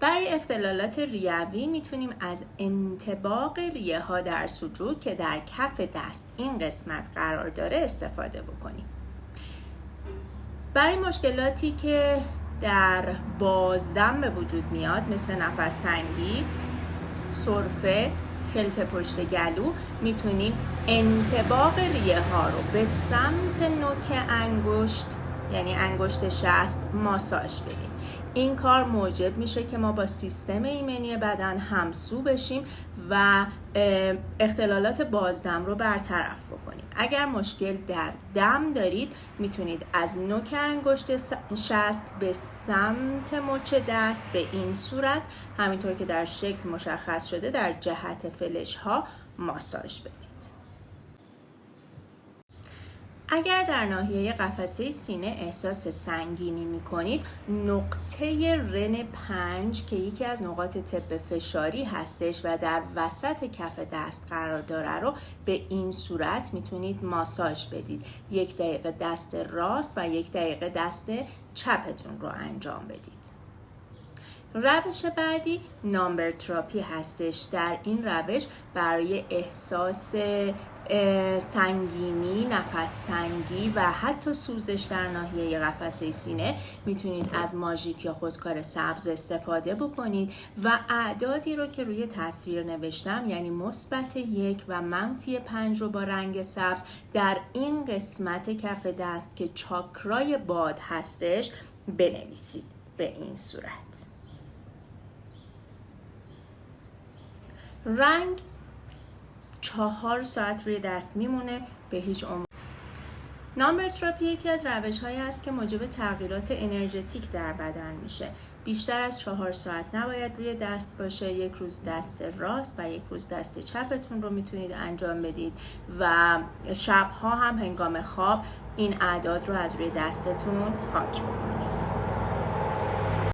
برای اختلالات ریوی میتونیم از انطباق ریه ها در سجود که در کف دست این قسمت قرار داره استفاده بکنیم. برای مشکلاتی که در بازدم به وجود میاد مثل نفس تنگی، سرفه، خلط پشت گلو، میتونیم انطباق ریه ها رو به سمت نوک انگشت یعنی انگشت شست ماساژ بدیم. این کار موجب میشه که ما با سیستم ایمنی بدن همسو بشیم و اختلالات بازدم رو برطرف بکنیم. اگر مشکل در دم دارید میتونید از نوک انگشت شست به سمت مچ دست به این صورت، همینطور که در شکل مشخص شده در جهت فلش ها ماساژ بدید. اگر در ناحیه قفسه سینه احساس سنگینی می‌کنید، نقطه رن 5 که یکی از نقاط تب فشاری هستش و در وسط کف دست قرار داره رو به این صورت میتونید ماساژ بدید. 1 دقیقه دست راست و 1 دقیقه دست چپتون رو انجام بدید. روش بعدی نامبر تراپی هستش. در این روش برای احساس سنگینی، نفس تنگی و حتی سوزش در ناحیه قفسه سینه میتونید از ماژیک یا خودکار سبز استفاده بکنید و اعدادی رو که روی تصویر نوشتم یعنی مثبت 1 و منفی 5 رو با رنگ سبز در این قسمت کف دست که چاکرای باد هستش بنویسید به این صورت. رنگ 4 ساعت روی دست میمونه به هیچ عنوان. نامبر تراپی یکی از روش‌هایی است که موجب تغییرات انرژتیک در بدن میشه. بیشتر از 4 ساعت نباید روی دست باشه. 1 روز دست راست و 1 روز دست چپتون رو میتونید انجام بدید و شب‌ها هم هنگام خواب این اعداد رو از روی دستتون پاک بکنید.